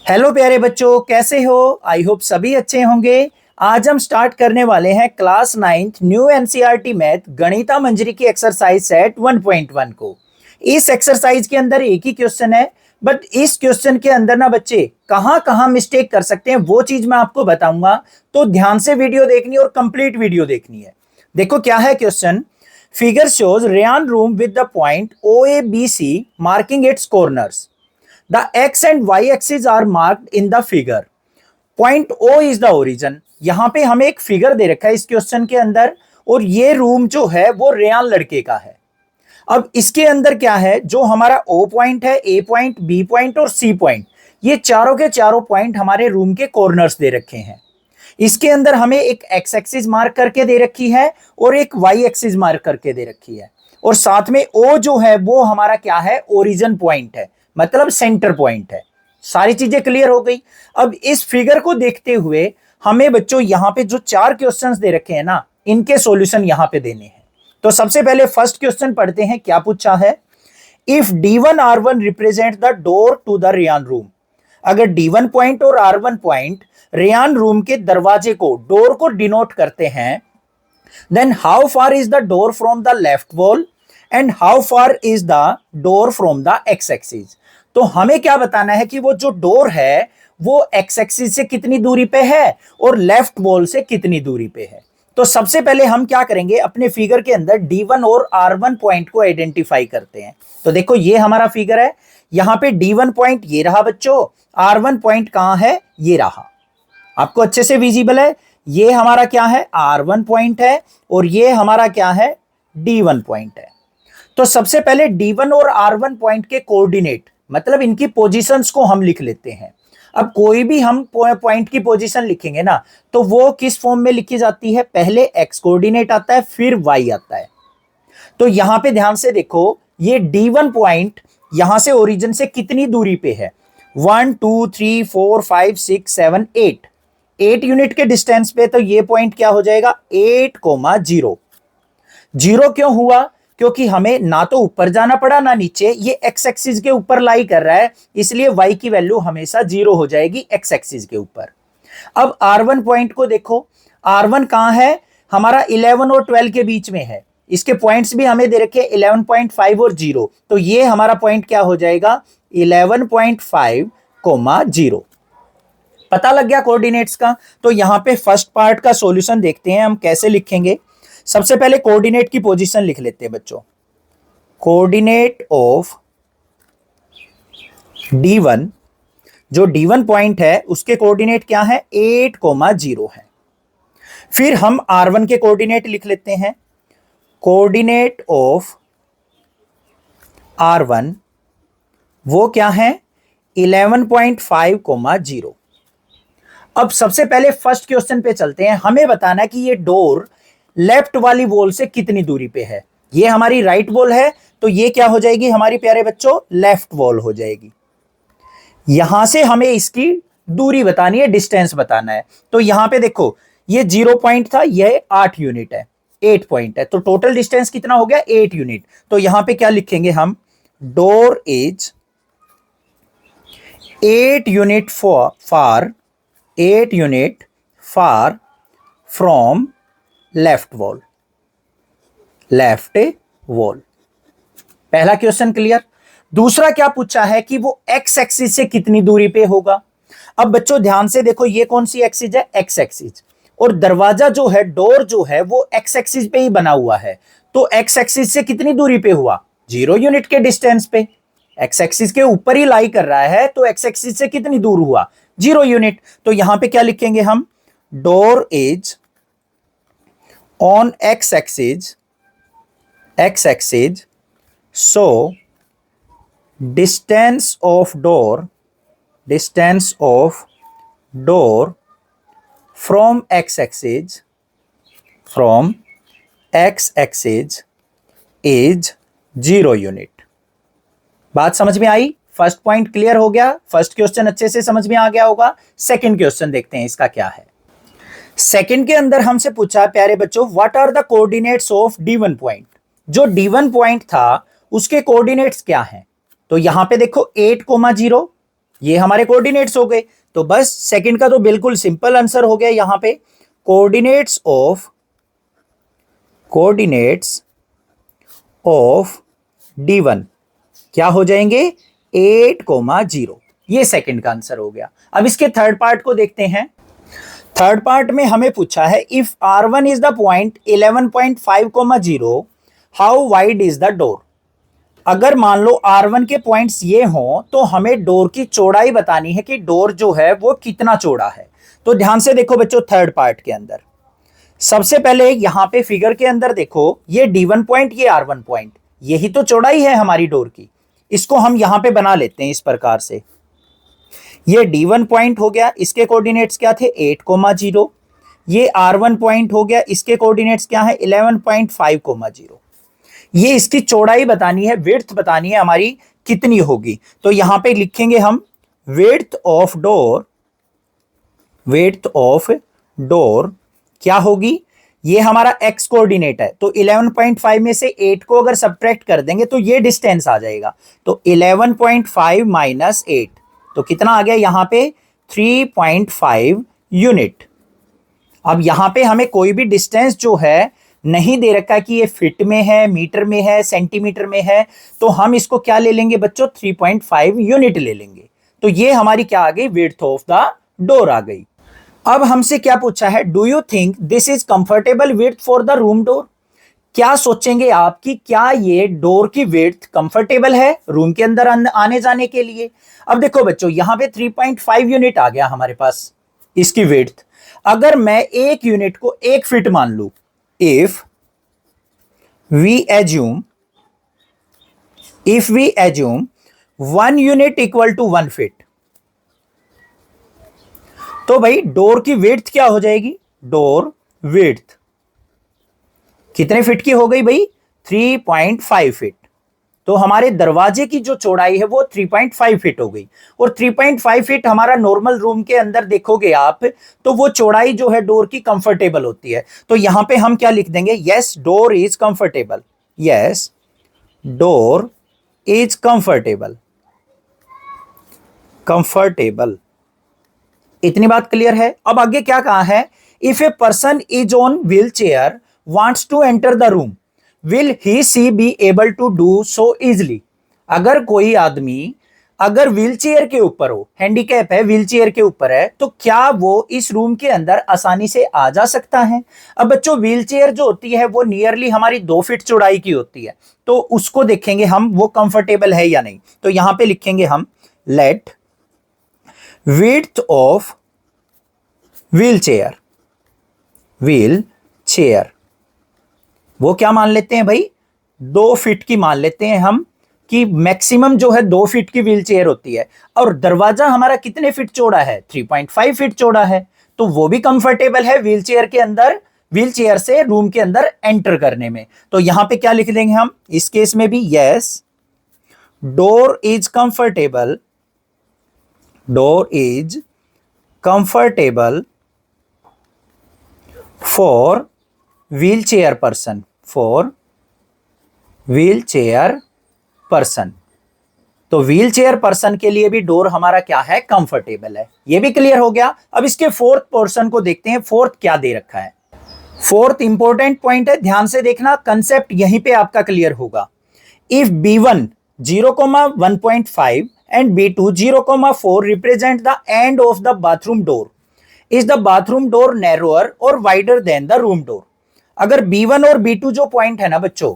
Hello प्यारे बच्चों, कैसे हो? आई होप सभी अच्छे होंगे। आज हम स्टार्ट करने वाले हैं class 9th new NCERT math Ganita Manjari की एक्सरसाइज सेट 1.1 को। इस एक्सरसाइज के अंदर एक ही क्वेश्चन है, बट इस क्वेश्चन के अंदर ना बच्चे कहां कहां मिस्टेक कर सकते हैं वो चीज मैं आपको बताऊंगा। तो ध्यान से वीडियो देखनी और कंप्लीट वीडियो देखनी है। देखो क्या है question. Figure shows Rayan room with the point O A B C marking its corners. The x and y axis are marked in the figure. Point O is the origin. यहां पे हमें एक figure दे रखा है इस क्वेश्चन के अंदर, और ये रूम जो है वो रेयान लड़के का है। अब इसके अंदर क्या है, जो हमारा O पॉइंट है, A पॉइंट, B पॉइंट और C पॉइंट, ये चारों के चारों पॉइंट हमारे रूम के कॉर्नर्स दे रखे हैं। इसके अंदर हमें एक x एक्सिस मार्क करके दे रखी है और एक y एक्सिस मार्क करके दे रखी है, और साथ में O जो है वो हमारा क्या है, ओरिजिन पॉइंट है, मतलब सेंटर पॉइंट है। सारी चीजें क्लियर हो गई। अब इस फिगर को देखते हुए हमें बच्चों यहां पे जो चार क्वेश्चंस दे रखे हैं ना, इनके सॉल्यूशन यहां पे देने हैं। तो सबसे पहले फर्स्ट क्वेश्चन पढ़ते हैं। क्या पूछा है, if D1 R1 represent the door to the Rayan room. अगर D1 पॉइंट और R1 पॉइंट रेयान रूम के दरवाजे को, डोर को डिनोट करते हैं, then how far is the door from the left wall and how far is the door from the X axis. तो हमें क्या बताना है कि वो जो डोर है वो एक्स एक्सिस से कितनी दूरी पे है और लेफ्ट वॉल से कितनी दूरी पे है। तो सबसे पहले हम क्या करेंगे, अपने फिगर के अंदर D1 और R1 पॉइंट को आइडेंटिफाई करते हैं। तो देखो ये हमारा फिगर है, यहां पे D1 पॉइंट ये रहा बच्चों, R1 पॉइंट कहां है, ये रहा, आपको अच्छे से विजिबल है। ये हमारा क्या है, R1 पॉइंट है, और ये हमारा क्या है, D1 पॉइंट है। तो सबसे पहले D1 और R1 पॉइंट के कोऑर्डिनेट, मतलब इनकी पोजीशंस को हम लिख लेते हैं। अब कोई भी हम पॉइंट की पोजीशन लिखेंगे ना, तो वो किस फॉर्म में लिखी जाती है, पहले एक्स कोऑर्डिनेट आता है, फिर वाई आता है। तो यहां पे ध्यान से देखो, ये D1 पॉइंट यहां से ओरिजिन से कितनी दूरी पे है, 1 2 3 4 5 6 7 8 यूनिट के डिस्टेंस पे। तो ये पॉइंट क्या हो जाएगा, 8,0। जीरो क्यों हुआ, क्योंकि हमें ना तो ऊपर जाना पड़ा ना नीचे, ये एक्स एक्सिस के ऊपर लाई कर रहा है, इसलिए y की वैल्यू हमेशा 0 हो जाएगी एक्स एक्सिस के ऊपर। अब R1 पॉइंट को देखो, R1 कहां है, हमारा 11 और 12 के बीच में है। इसके पॉइंट्स भी हमें दे रखे 11.5 और 0, तो ये हमारा पॉइंट क्या हो जाएगा, 11.5, 0। पता लग गया कोऑर्डिनेट्स का। तो यहां पे फर्स्ट पार्ट का सॉल्यूशन देखते हैं हम कैसे लिखेंगे। सबसे पहले कोऑर्डिनेट की पोजीशन लिख लेते हैं बच्चों। कोऑर्डिनेट ऑफ D1, जो D1 पॉइंट है उसके कोऑर्डिनेट क्या है, 8,0 है। फिर हम R1 के कोऑर्डिनेट लिख लेते हैं। कोऑर्डिनेट ऑफ R1 वो क्या है, 11.5, 0। अब सबसे पहले फर्स्ट क्वेश्चन पे चलते हैं। हमें बताना है कि ये डोर लेफ्ट वाली वॉल से कितनी दूरी पे है। ये हमारी राइट वॉल है, तो ये क्या हो जाएगी हमारी प्यारे बच्चों, लेफ्ट वॉल हो जाएगी। यहां से हमें इसकी दूरी बतानी है, डिस्टेंस बताना है। तो यहां पे देखो, ये 0 पॉइंट था, ये 8 यूनिट है, 8 पॉइंट है, तो टोटल डिस्टेंस कितना हो गया, 8 यूनिट। तो यहां पे क्या लिखेंगे हम, door is 8 unit far 8 unit far from left wall, left wall. पहला क्वेश्चन क्लियर। दूसरा क्या पूछा है कि वो एक्स एक्सिस से कितनी दूरी पे होगा। अब बच्चों ध्यान से देखो, ये कौन सी एक्सिस है, एक्स एक्सिस, और दरवाजा जो है, डोर जो है वो एक्स एक्सिस पे ही बना हुआ है। तो एक्स एक्सिस से कितनी दूरी पे हुआ, 0 यूनिट के डिस्टेंस पे। एक्स एक्सिस के ऊपर ही लाई कर रहा है, तो एक्स एक्सिस से कितनी दूर हुआ, 0 यूनिट। तो यहां पे क्या लिखेंगे हम, door is on x axis, so distance of door from x axis is 0 unit. बात समझ में आई, फर्स्ट पॉइंट क्लियर हो गया, फर्स्ट क्वेश्चन अच्छे से समझ में आ गया होगा। सेकंड क्वेश्चन देखते हैं इसका क्या है। सेकंड के अंदर हमसे पूछा प्यारे बच्चों, what are the coordinates of D1 point. जो D1 पॉइंट था उसके कोऑर्डिनेट्स क्या हैं। तो यहां पे देखो 8,0 ये हमारे कोऑर्डिनेट्स हो गए। तो बस सेकंड का तो बिल्कुल सिंपल आंसर हो गया यहां पे। कोऑर्डिनेट्स ऑफ D1 क्या हो जाएंगे 8,0। ये सेकंड का आंसर हो गया। अब इसके थर्ड पार्ट को देखते हैं। थर्ड पार्ट में हमें पूछा है if R1 is the point 11.5,0 how wide is the door. अगर मान लो R1 के पॉइंट्स ये हों तो हमें डोर की चौड़ाई बतानी है कि डोर जो है वो कितना चौड़ा है। तो ध्यान से देखो बच्चों, थर्ड पार्ट के अंदर सबसे पहले यहां पे फिगर के अंदर देखो, ये D1 पॉइंट, ये R1 पॉइंट, यही तो चौड़ाई है हमारी डोर की। इसको हम यहां पे बना लेते हैं इस प्रकार से। ये D1 पॉइंट हो गया, इसके कोऑर्डिनेट्स क्या थे 8,0। ये R1 पॉइंट हो गया, इसके कोऑर्डिनेट्स क्या है 11.5,0। ये इसकी चौड़ाई बतानी है, विड्थ बतानी है हमारी कितनी होगी। तो यहां पे लिखेंगे हम विड्थ ऑफ डोर क्या होगी, ये हमारा x कोऑर्डिनेट है। तो 11.5 में से 8 को अगर सब्ट्रैक्ट कर देंगे तो ये डिस्टेंस आ जाएगा। तो 11.5 माइनस 8 तो कितना आ गया यहां पे 3.5 यूनिट। अब यहां पे हमें कोई भी डिस्टेंस जो है नहीं दे रखा कि ये फीट में है, मीटर में है, सेंटीमीटर में है, तो हम इसको क्या ले लेंगे बच्चों 3.5 यूनिट ले लेंगे। तो ये हमारी क्या आ गई विड्थ ऑफ द डोर आ गई। अब हमसे क्या पूछा है do you think this is comfortable width for the room door. क्या सोचेंगे आप कि क्या ये डोर की विड्थ कंफर्टेबल है रूम के अंदर आने जाने के लिए। अब देखो बच्चों यहां पे 3.5 यूनिट आ गया हमारे पास इसकी विड्थ। अगर मैं एक यूनिट को 1 फीट मान लू, if we assume 1 unit equal to 1 feet, तो भाई डोर की विड्थ क्या हो जाएगी, डोर विड्थ कितने फीट की हो गई भाई 3.5 फीट। तो हमारे दरवाजे की जो चौड़ाई है वो 3.5 फीट हो गई। और 3.5 फीट हमारा नॉर्मल रूम के अंदर देखोगे आप तो वो चौड़ाई जो है डोर की कंफर्टेबल होती है। तो यहां पे हम क्या लिख देंगे, yes door is comfortable, yes door is comfortable. इतनी बात क्लियर है। अब आगे क्या कहा है, if a person is on wheel chair wants to enter the room, will he she be able to do so easily। अगर कोई आदमी अगर व्हील चेयर के ऊपर हो, हैंडीकैप है, व्हील चेयर के ऊपर है, तो क्या वो इस रूम के अंदर आसानी से आ जा सकता है। अब बच्चों व्हील चेयर जो होती है वो नियरली हमारी 2 फीट चौड़ाई की होती है, तो उसको देखेंगे हम वो कंफर्टेबल है या नहीं। तो यहां पे लिखेंगे हम let width of wheelchair वो क्या मान लेते हैं भाई 2 फीट की मान लेते हैं हम, कि मैक्सिमम जो है 2 फीट की व्हील चेयर होती है। और दरवाजा हमारा कितने फीट चौड़ा है 3.5 फीट चौड़ा है, तो वो भी कंफर्टेबल है व्हील चेयर के अंदर, व्हील चेयर से रूम के अंदर एंटर करने में। तो यहां पे क्या लिख देंगे हम इस केस में भी, yes door is comfortable for wheel chair person. तो व्हील चेयर पर्सन के लिए भी डोर हमारा क्या है कंफर्टेबल है। ये भी क्लियर हो गया। अब इसके फोर्थ पोर्शन को देखते हैं, फोर्थ क्या दे रखा है। फोर्थ इंपॉर्टेंट पॉइंट है, ध्यान से देखना, कंसेप्ट यहीं पे आपका क्लियर होगा। If B1 0,1.5 and B2 0,4 represent the end of the bathroom door, is the bathroom door narrower और wider than the room door. अगर B1 और B2 जो पॉइंट है ना बच्चों,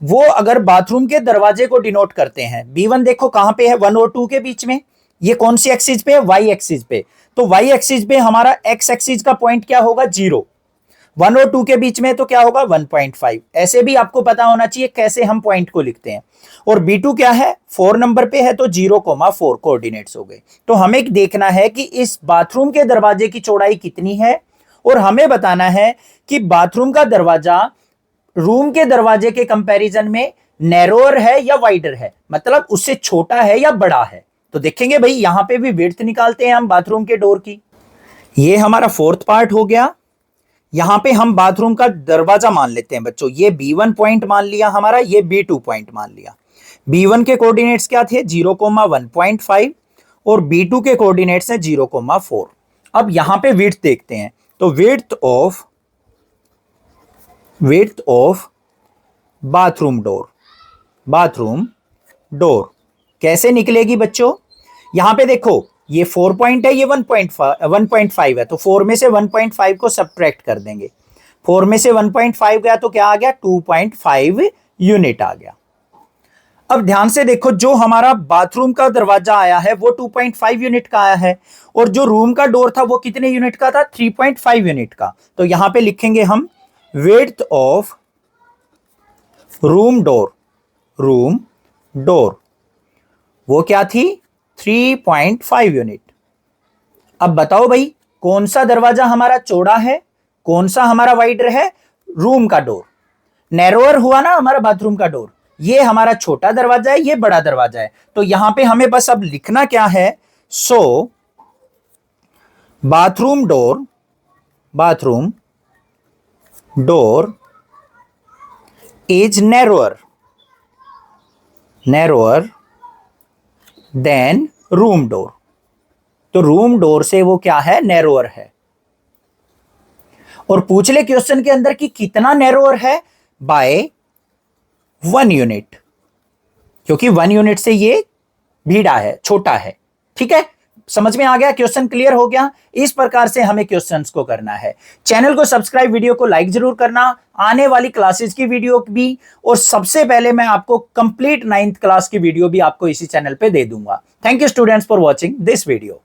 वो अगर बाथरूम के दरवाजे को डिनोट करते हैं। B1 देखो कहां पे है 1 और 2 के बीच में, ये कौन सी एक्सिस पे है Y एक्सिस पे। तो Y एक्सिस पे हमारा X एक्सिस का पॉइंट क्या होगा 0, 1 और 2 के बीच में तो क्या होगा 1.5। ऐसे भी आपको पता होना चाहिए कैसे हम पॉइंट को लिखते हैं। और B2 क्या है 4 नंबर पे है, तो 0,4 कोऑर्डिनेट्स हो गए। तो हमें देखना है कि इस बाथरूम के दरवाजे की चौड़ाई कितनी है, और हमें बताना है कि बाथरूम का दरवाजा रूम के दरवाजे के कंपैरिजन में नैरोअर है या वाइडर है, मतलब उससे छोटा है या बड़ा है। तो देखेंगे भाई यहां पे भी विड्थ निकालते हैं हम बाथरूम के डोर की। ये हमारा फोर्थ पार्ट हो गया। यहां पे हम बाथरूम का दरवाजा मान लेते हैं बच्चों, ये B1 पॉइंट मान लिया हमारा, ये B2 पॉइंट मान लिया। B1 के कोऑर्डिनेट्स क्या थे 0,1.5 और B2 के कोऑर्डिनेट्स हैं 0,4। अब यहां पे विड्थ देखते हैं, तो विड्थ ऑफ बाथरूम डोर कैसे निकलेगी बच्चों? यहां पे देखो ये 4 पॉइंट है, ये 1.5 है, तो 4 में से 1.5 को सब्ट्रैक्ट कर देंगे। 4 में से 1.5 गया तो क्या आ गया? 2.5 यूनिट आ गया। अब ध्यान से देखो, जो हमारा बाथरूम का दरवाजा आया है वो 2.5 यूनिट का आया है, और जो रूम का डोर था वो कितने यूनिट का था? 3.5 यूनिट का। तो यहां पे लिखेंगे हम विड्थ ऑफ रूम डोर वो क्या थी? 3.5 यूनिट। अब बताओ भाई, कौन सा दरवाजा हमारा चौड़ा है, कौन सा हमारा वाइडर है? रूम का डोर। नैरोअर हुआ ना हमारा बाथरूम का डोर, ये हमारा छोटा दरवाजा है, ये बड़ा दरवाजा है। तो यहां पे हमें बस अब लिखना क्या है? So bathroom door is narrower than room door. तो रूम डोर से वो क्या है? नैरोअर है। और पूछ ले क्वेश्चन के अंदर कि कितना नैरोअर है? बाय 1 यूनिट, क्योंकि 1 यूनिट से ये भीड़ा है, छोटा है। ठीक है, समझ में आ गया? क्वेश्चन क्लियर हो गया? इस प्रकार से हमें क्वेश्चंस को करना है। चैनल को सब्सक्राइब, वीडियो को लाइक जरूर करना। आने वाली क्लासेस की वीडियो भी, और सबसे पहले मैं आपको कंप्लीट 9th क्लास की वीडियो भी आपको इसी चैनल पे दे दूंगा। Thank you students for watching this video.